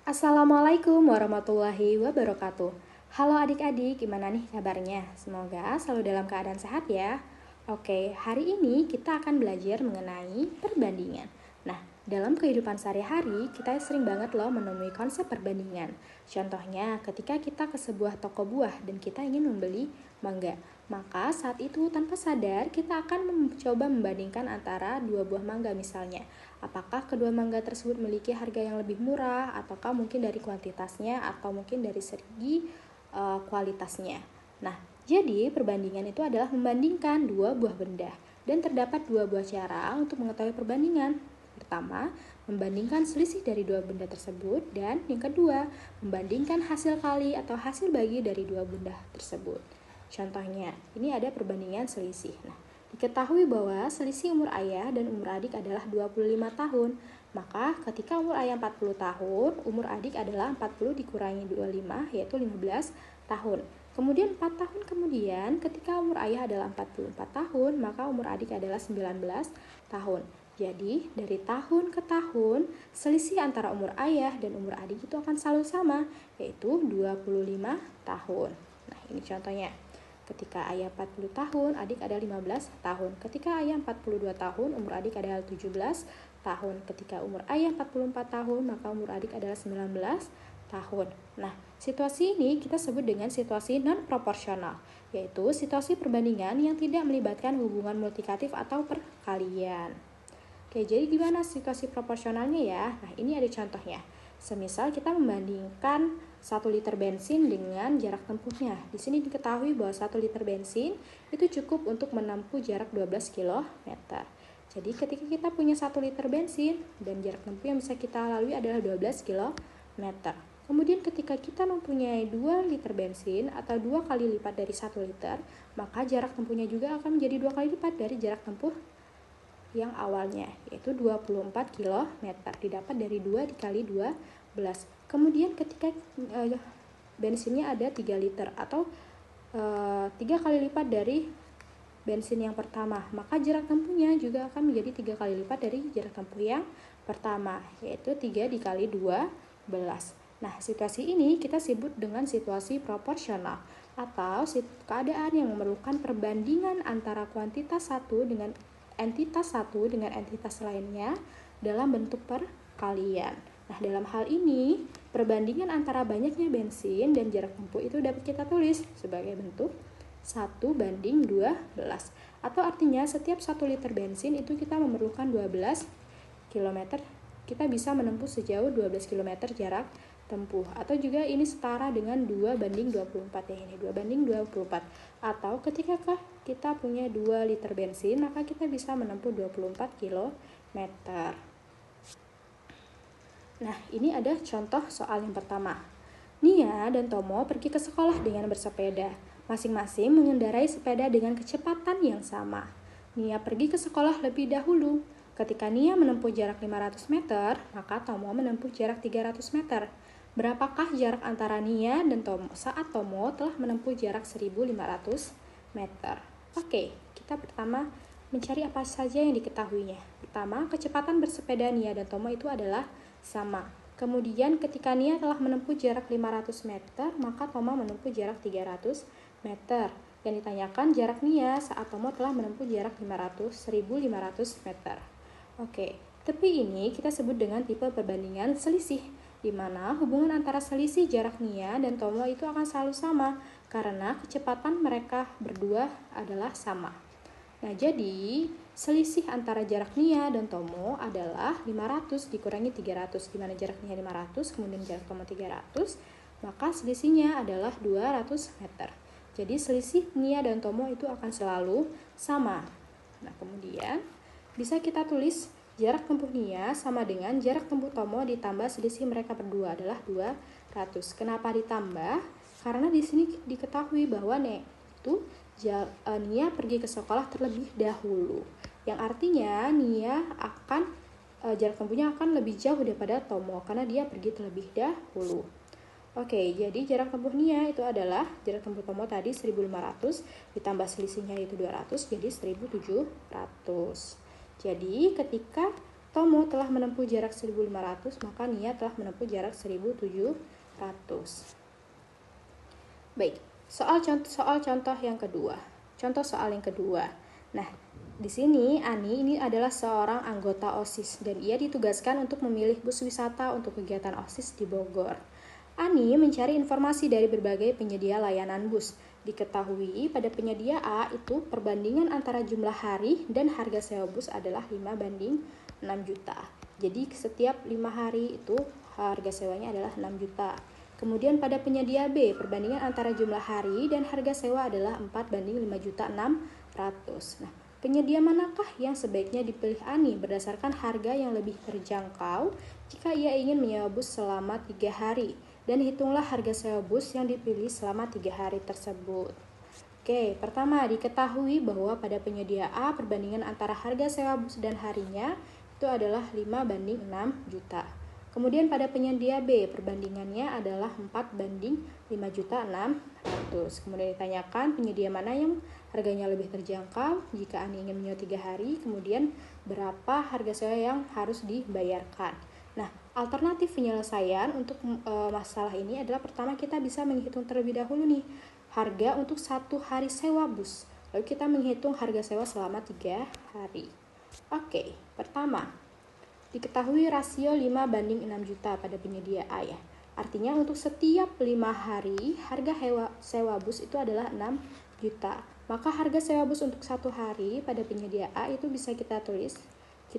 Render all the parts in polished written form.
Assalamualaikum warahmatullahi wabarakatuh. Halo adik-adik, gimana nih kabarnya? Semoga selalu dalam keadaan sehat ya. Oke, hari ini kita akan belajar mengenai perbandingan. Nah, dalam kehidupan sehari-hari, kita sering banget loh menemui konsep perbandingan. Contohnya, ketika kita ke sebuah toko buah dan kita ingin membeli mangga, maka saat itu tanpa sadar kita akan mencoba membandingkan antara dua buah mangga misalnya. Apakah kedua mangga tersebut memiliki harga yang lebih murah, ataukah mungkin dari kuantitasnya, atau mungkin dari segi kualitasnya. Nah, jadi perbandingan itu adalah membandingkan dua buah benda, dan terdapat dua buah cara untuk mengetahui perbandingan. Pertama, membandingkan selisih dari dua benda tersebut, dan yang kedua, membandingkan hasil kali atau hasil bagi dari dua benda tersebut. Contohnya, ini ada perbandingan selisih. Nah, diketahui bahwa selisih umur ayah dan umur adik adalah 25 tahun. Maka ketika umur ayah 40 tahun, umur adik adalah 40 dikurangi 25 yaitu 15 tahun. Kemudian 4 tahun kemudian ketika umur ayah adalah 44 tahun, maka umur adik adalah 19 tahun. Jadi dari tahun ke tahun, selisih antara umur ayah dan umur adik itu akan selalu sama, yaitu 25 tahun. Nah, ini contohnya. Ketika ayah 40 tahun, adik adalah 15 tahun. Ketika ayah 42 tahun, umur adik adalah 17 tahun. Ketika umur ayah 44 tahun, maka umur adik adalah 19 tahun. Nah, situasi ini kita sebut dengan situasi non-proporsional, yaitu situasi perbandingan yang tidak melibatkan hubungan multikatif atau perkalian. Oke, jadi gimana situasi proporsionalnya ya? Nah, ini ada contohnya. Semisal kita membandingkan 1 liter bensin dengan jarak tempuhnya. Di sini diketahui bahwa 1 liter bensin itu cukup untuk menempuh jarak 12 km. Jadi ketika kita punya 1 liter bensin dan jarak tempuh yang bisa kita lalui adalah 12 km. Kemudian ketika kita mempunyai 2 liter bensin atau 2 kali lipat dari 1 liter, maka jarak tempuhnya juga akan menjadi 2 kali lipat dari jarak tempuh yang awalnya, yaitu 24 km, didapat dari 2 dikali 12. Kemudian ketika bensinnya ada 3 liter atau 3 kali lipat dari bensin yang pertama, maka jarak tempuhnya juga akan menjadi 3 kali lipat dari jarak tempuh yang pertama, yaitu 3 dikali 12. Nah, situasi ini kita sebut dengan situasi proporsional atau keadaan yang memerlukan perbandingan antara kuantitas satu dengan entitas satu dengan entitas lainnya dalam bentuk perkalian. Nah, dalam hal ini, perbandingan antara banyaknya bensin dan jarak tempuh itu dapat kita tulis sebagai bentuk 1:12. Atau artinya setiap 1 liter bensin itu kita memerlukan 12 km. Kita bisa menempuh sejauh 12 km jarak tempuh. Atau juga ini setara dengan 2:24 ya, ini 2:24. Atau ketika kita punya 2 liter bensin, maka kita bisa menempuh 24 km. Nah, ini ada contoh soal yang pertama. Nia dan Tomo pergi ke sekolah dengan bersepeda. Masing-masing mengendarai sepeda dengan kecepatan yang sama. Nia pergi ke sekolah lebih dahulu. Ketika Nia menempuh jarak 500 meter, maka Tomo menempuh jarak 300 meter. Berapakah jarak antara Nia dan Tomo saat Tomo telah menempuh jarak 1500 meter? Oke, kita pertama mencari apa saja yang diketahuinya. Pertama, kecepatan bersepeda Nia dan Tomo itu adalah sama. Kemudian ketika Nia telah menempuh jarak 500 meter, maka Tomo menempuh jarak 300 meter. Yang ditanyakan jarak Nia saat Tomo telah menempuh jarak 1500 meter. Oke, tapi ini kita sebut dengan tipe perbandingan selisih, di mana hubungan antara selisih jarak Nia dan Tomo itu akan selalu sama, karena kecepatan mereka berdua adalah sama. Nah, jadi selisih antara jarak Nia dan Tomo adalah 500 dikurangi 300, di mana jarak Nia 500, kemudian jarak Tomo 300, maka selisihnya adalah 200 meter. Jadi selisih Nia dan Tomo itu akan selalu sama. Nah, kemudian bisa kita tulis jarak tempuh Nia sama dengan jarak tempuh Tomo ditambah selisih mereka berdua adalah 200. Kenapa ditambah? Karena di sini diketahui bahwa Nia pergi ke sekolah terlebih dahulu. Yang artinya Nia akan jarak tempuhnya akan lebih jauh daripada Tomo karena dia pergi terlebih dahulu. Oke, jadi jarak tempuh Nia itu adalah jarak tempuh Tomo tadi 1500 ditambah selisihnya yaitu 200 jadi 1700. Jadi ketika Tomo telah menempuh jarak 1.500, maka Nia telah menempuh jarak 1.700. Baik, soal contoh yang kedua. Contoh soal yang kedua. Nah, di sini Ani ini adalah seorang anggota OSIS dan ia ditugaskan untuk memilih bus wisata untuk kegiatan OSIS di Bogor. Ani mencari informasi dari berbagai penyedia layanan bus. Diketahui pada penyedia A itu perbandingan antara jumlah hari dan harga sewa bus adalah 5:6 juta. Jadi setiap 5 hari itu harga sewanya adalah 6 juta. Kemudian pada penyedia B, perbandingan antara jumlah hari dan harga sewa adalah 4:5.600.000. Nah, penyedia manakah yang sebaiknya dipilih Ani berdasarkan harga yang lebih terjangkau jika ia ingin menyewa bus selama 3 hari? Dan hitunglah harga sewa bus yang dipilih selama 3 hari tersebut. Oke, pertama diketahui bahwa pada penyedia A, perbandingan antara harga sewa bus dan harinya itu adalah 5:6 juta. Kemudian pada penyedia B, perbandingannya adalah 4:5.600.000. Kemudian ditanyakan penyedia mana yang harganya lebih terjangkau jika Ani ingin menyewa 3 hari, kemudian berapa harga sewa yang harus dibayarkan. Nah, alternatif penyelesaian untuk masalah ini adalah pertama kita bisa menghitung terlebih dahulu nih harga untuk 1 hari sewa bus. Lalu kita menghitung harga sewa selama 3 hari. Oke, pertama diketahui rasio 5:6 juta pada penyedia A ya. Artinya untuk setiap 5 hari harga sewa bus itu adalah 6 juta. Maka harga sewa bus untuk 1 hari pada penyedia A itu bisa kita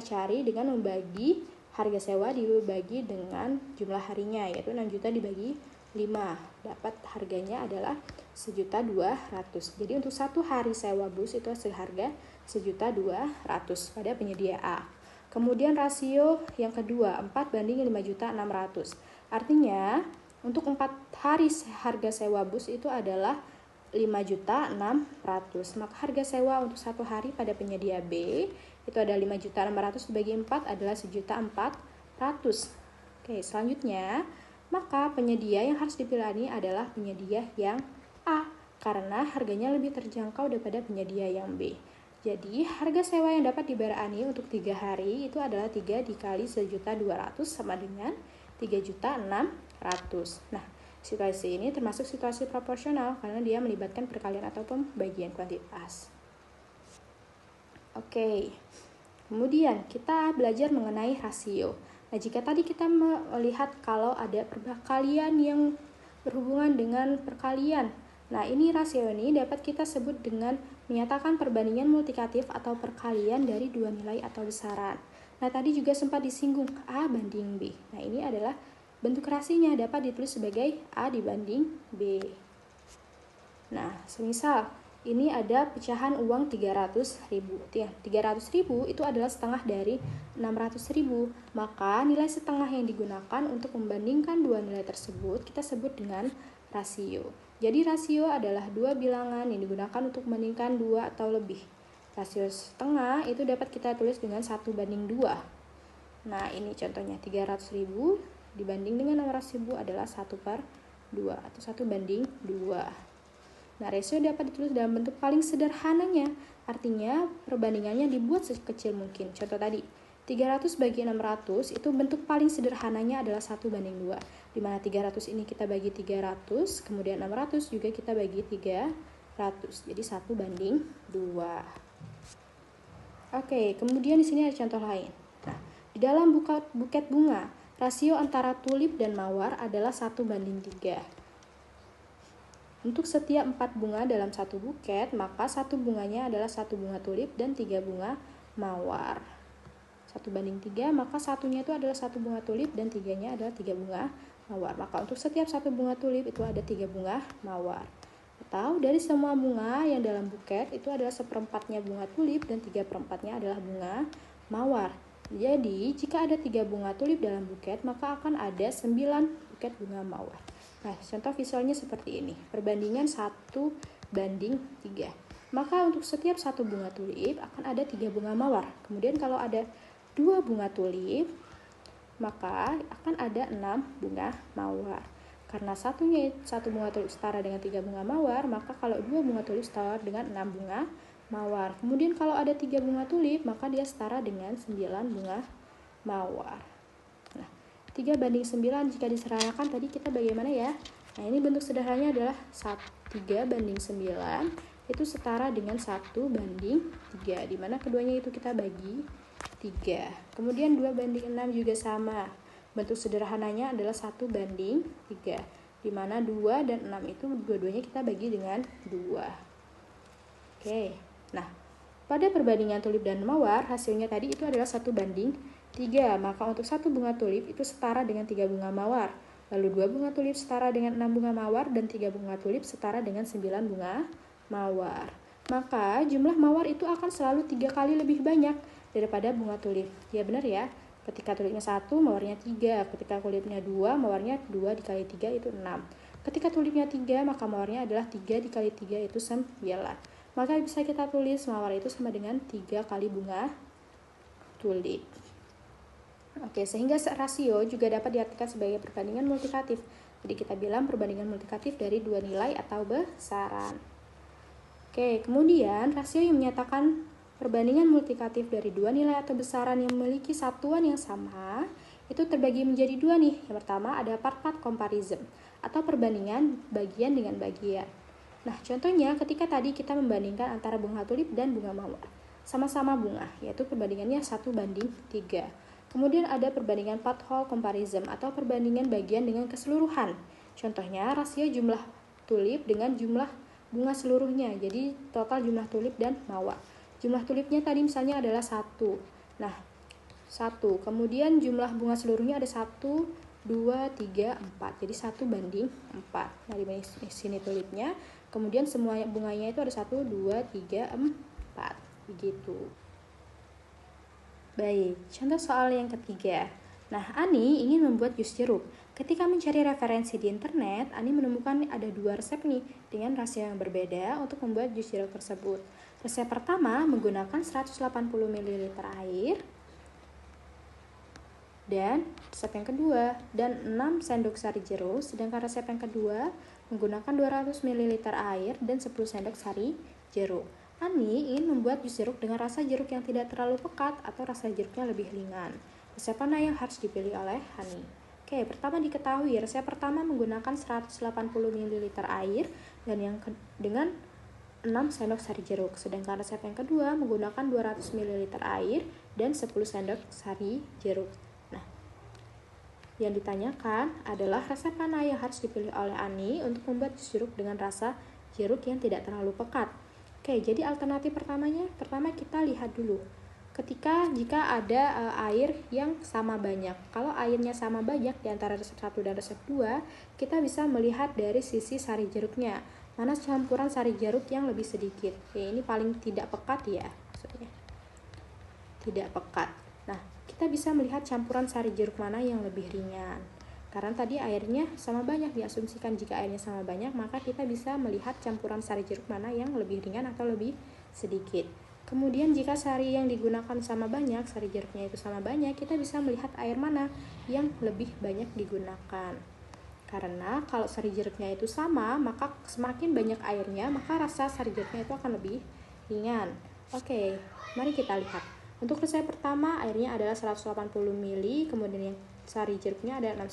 cari dengan membagi harga sewa dibagi dengan jumlah harinya, yaitu 6 juta dibagi 5. Dapat harganya adalah 1.200.000. Jadi untuk 1 hari sewa bus itu seharga 1.200.000 pada penyedia A. Kemudian rasio yang kedua 4:5.600.000. Artinya untuk 4 hari harga sewa bus itu adalah 5.600.000. Maka harga sewa untuk 1 hari pada penyedia B itu ada 5.600.000 dibagi 4 adalah 1.400.000. Oke, selanjutnya maka penyedia yang harus dipilih ini adalah penyedia yang A karena harganya lebih terjangkau daripada penyedia yang B. Jadi, harga sewa yang dapat dibayar Ani untuk 3 hari itu adalah 3 dikali 1.200.000 sama dengan 3.600.000. Nah, situasi ini termasuk situasi proporsional karena dia melibatkan perkalian atau pembagian kuantitas. Oke, kemudian kita belajar mengenai rasio. Nah, jika tadi kita melihat kalau ada perkalian yang berhubungan dengan perkalian, nah ini rasio ini dapat kita sebut dengan menyatakan perbandingan multikatif atau perkalian dari 2 nilai atau besaran. Nah, tadi juga sempat disinggung A banding B. Nah, ini adalah bentuk rasionya dapat ditulis sebagai A dibanding B. Nah, semisal ini ada pecahan uang 300.000. 300.000 itu adalah setengah dari 600.000. Maka nilai setengah yang digunakan untuk membandingkan dua nilai tersebut kita sebut dengan rasio. Jadi rasio adalah 2 bilangan yang digunakan untuk membandingkan 2 atau lebih. Rasio setengah itu dapat kita tulis dengan 1:2. Nah, ini contohnya 300.000 dibanding dengan 600.000 adalah 1/2 atau 1:2. Nah, rasio dapat ditulis dalam bentuk paling sederhananya. Artinya perbandingannya dibuat sekecil mungkin. Contoh tadi 300 bagi 600 itu bentuk paling sederhananya adalah 1:2. Di mana 300 ini kita bagi 300, kemudian 600 juga kita bagi 300. Jadi 1:2. Oke, kemudian di sini ada contoh lain. Nah, di dalam buket bunga, rasio antara tulip dan mawar adalah 1:3. Untuk setiap 4 bunga dalam satu buket, maka 1 bunganya adalah 1 bunga tulip dan 3 bunga mawar. 1:3, maka satunya itu adalah 1 bunga tulip dan 3-nya adalah 3 bunga mawar. Maka untuk setiap 1 bunga tulip itu ada 3 bunga mawar. Atau dari semua bunga yang dalam buket itu adalah 1/4-nya bunga tulip dan 3/4-nya adalah bunga mawar. Jadi jika ada 3 bunga tulip dalam buket, maka akan ada 9 buket bunga mawar. Nah, contoh visualnya seperti ini. Perbandingan 1:3. Maka untuk setiap 1 bunga tulip akan ada 3 bunga mawar. Kemudian kalau ada 2 bunga tulip, maka akan ada 6 bunga mawar. Karena 1 bunga tulip setara dengan 3 bunga mawar, maka kalau 2 bunga tulip setara dengan 6 bunga mawar. Kemudian kalau ada 3 bunga tulip, maka dia setara dengan 9 bunga mawar. Nah, 3:9 jika disederhanakan tadi kita bagaimana ya? Nah, ini bentuk sederhananya adalah 3:9 itu setara dengan 1:3, di mana keduanya itu kita bagi 3. Kemudian 2:6 juga sama. Bentuk sederhananya adalah 1:3, di mana 2 dan 6 itu dua-duanya kita bagi dengan 2. Oke, nah pada perbandingan tulip dan mawar, hasilnya tadi itu adalah 1:3. Maka untuk 1 bunga tulip itu setara dengan 3 bunga mawar. Lalu 2 bunga tulip setara dengan 6 bunga mawar, dan 3 bunga tulip setara dengan 9 bunga mawar. Maka jumlah mawar itu akan selalu 3 kali lebih banyak daripada bunga tulip. Ya benar ya. Ketika tulipnya 1, mawarnya 3. Ketika tulipnya 2, mawarnya 2 dikali 3 itu 6. Ketika tulipnya 3, maka mawarnya adalah 3 dikali 3 itu 9. Maka bisa kita tulis mawar itu sama dengan 3 kali bunga tulip. Oke, sehingga rasio juga dapat diartikan sebagai perbandingan multikatif. Jadi kita bilang perbandingan multikatif dari dua nilai atau besaran. Oke, kemudian rasio yang menyatakan perbandingan multikatif dari dua nilai atau besaran yang memiliki satuan yang sama itu terbagi menjadi dua nih. Yang pertama ada part-part comparison atau perbandingan bagian dengan bagian. Nah, contohnya ketika tadi kita membandingkan antara bunga tulip dan bunga mawar. Sama-sama bunga, yaitu perbandingannya 1:3. Kemudian ada perbandingan part whole comparison atau perbandingan bagian dengan keseluruhan. Contohnya rasio jumlah tulip dengan jumlah bunga seluruhnya. Jadi total jumlah tulip dan mawar. Jumlah tulipnya tadi misalnya adalah 1. Nah, 1. Kemudian jumlah bunga seluruhnya ada 1, 2, 3, 4. Jadi 1:4. Nah, di sini tulipnya. Kemudian semua bunganya itu ada 1, 2, 3, 4. Begitu. Baik, contoh soal yang ketiga. Nah, Ani ingin membuat jus jeruk. Ketika mencari referensi di internet, Ani menemukan ada 2 resep nih dengan rasio yang berbeda untuk membuat jus jeruk tersebut. Resep pertama menggunakan 180 ml air, dan resep yang kedua dan 6 sendok sari jeruk, sedangkan resep yang kedua menggunakan 200 ml air dan 10 sendok sari jeruk. Ani ingin membuat jus jeruk dengan rasa jeruk yang tidak terlalu pekat atau rasa jeruknya lebih ringan. Resep mana yang harus dipilih oleh Ani? Oke, pertama diketahui resep pertama menggunakan 180 ml air dan dengan 6 sendok sari jeruk, sedangkan resep yang kedua menggunakan 200 ml air dan 10 sendok sari jeruk. Nah, yang ditanyakan adalah resep mana yang harus dipilih oleh Ani untuk membuat jus jeruk dengan rasa jeruk yang tidak terlalu pekat. Oke, jadi alternatif pertama kita lihat dulu. Jika ada air yang sama banyak. Kalau airnya sama banyak di antara resep 1 dan resep 2, kita bisa melihat dari sisi sari jeruknya. Mana campuran sari jeruk yang lebih sedikit. Ya, ini paling tidak pekat ya, maksudnya. Tidak pekat. Nah, kita bisa melihat campuran sari jeruk mana yang lebih ringan. Karena tadi airnya sama banyak, diasumsikan jika airnya sama banyak, maka kita bisa melihat campuran sari jeruk mana yang lebih ringan atau lebih sedikit. Kemudian jika sari yang digunakan sama banyak, sari jeruknya itu sama banyak, kita bisa melihat air mana yang lebih banyak digunakan. Karena kalau sari jeruknya itu sama, maka semakin banyak airnya, maka rasa sari jeruknya itu akan lebih ringan. Oke, mari kita lihat. Untuk resep pertama, airnya adalah 180 ml, kemudian yang sari jeruknya ada 6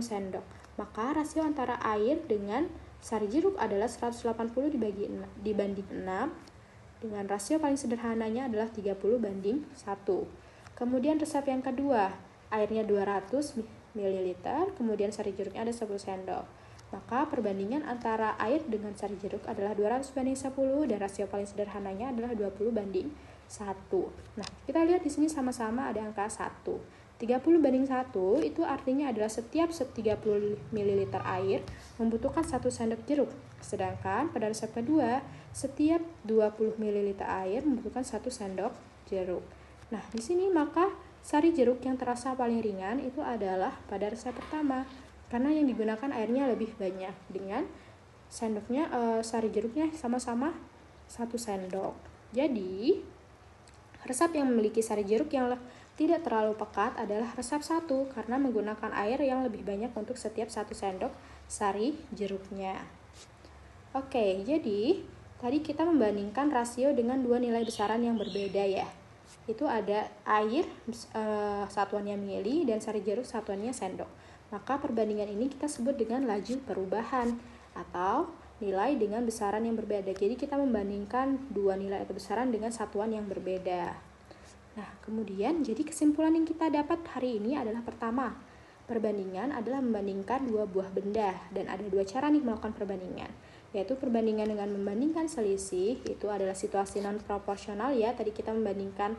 sendok. Maka rasio antara air dengan sari jeruk adalah 180 dibanding 6, dengan rasio paling sederhananya adalah 30:1. Kemudian resep yang kedua, airnya 200 ml, kemudian sari jeruknya ada 10 sendok. Maka perbandingan antara air dengan sari jeruk adalah 200:10 dan rasio paling sederhananya adalah 20:1. Nah, kita lihat di sini sama-sama ada angka 1. 30:1 itu artinya adalah setiap 30 ml air membutuhkan 1 sendok jeruk. Sedangkan pada resep kedua, setiap 20 ml air membutuhkan 1 sendok jeruk. Nah, di sini maka sari jeruk yang terasa paling ringan itu adalah pada resep pertama, karena yang digunakan airnya lebih banyak, dengan sari jeruknya sama-sama 1 sendok. Jadi, resep yang memiliki sari jeruk yang tidak terlalu pekat adalah resep 1 karena menggunakan air yang lebih banyak untuk setiap 1 sendok sari jeruknya. Oke, jadi tadi kita membandingkan rasio dengan dua nilai besaran yang berbeda ya. itu ada air satuannya mili dan sari jeruk satuannya sendok. Maka perbandingan ini kita sebut dengan laju perubahan atau nilai dengan besaran yang berbeda. Jadi kita membandingkan dua nilai atau besaran dengan satuan yang berbeda. Nah, kemudian jadi kesimpulan yang kita dapat hari ini adalah pertama, perbandingan adalah membandingkan dua buah benda dan ada dua cara nih melakukan perbandingan, yaitu perbandingan dengan membandingkan selisih, itu adalah situasi non proporsional ya, tadi kita membandingkan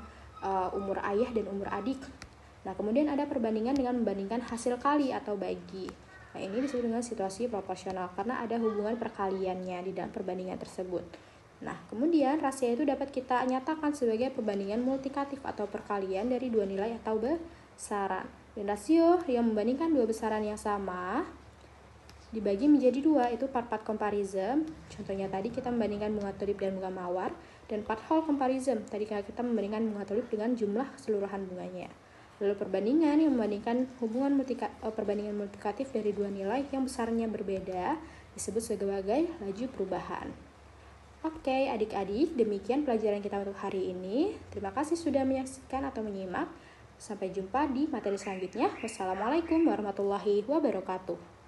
umur ayah dan umur adik. Nah, kemudian ada perbandingan dengan membandingkan hasil kali atau bagi. Nah, ini disebut dengan situasi proporsional karena ada hubungan perkaliannya di dalam perbandingan tersebut. Nah, kemudian rasio itu dapat kita nyatakan sebagai perbandingan multikatif atau perkalian dari dua nilai atau besaran. Dan rasio yang membandingkan dua besaran yang sama dibagi menjadi dua, itu part-part comparison. Contohnya tadi kita membandingkan bunga tulip dan bunga mawar, dan part whole comparison. Tadi kita membandingkan bunga tulip dengan jumlah keseluruhan bunganya. Lalu perbandingan yang membandingkan perbandingan multikatif dari dua nilai yang besarnya berbeda disebut sebagai laju perubahan. Oke, adik-adik, demikian pelajaran kita untuk hari ini. Terima kasih sudah menyaksikan atau menyimak. Sampai jumpa di materi selanjutnya. Wassalamualaikum warahmatullahi wabarakatuh.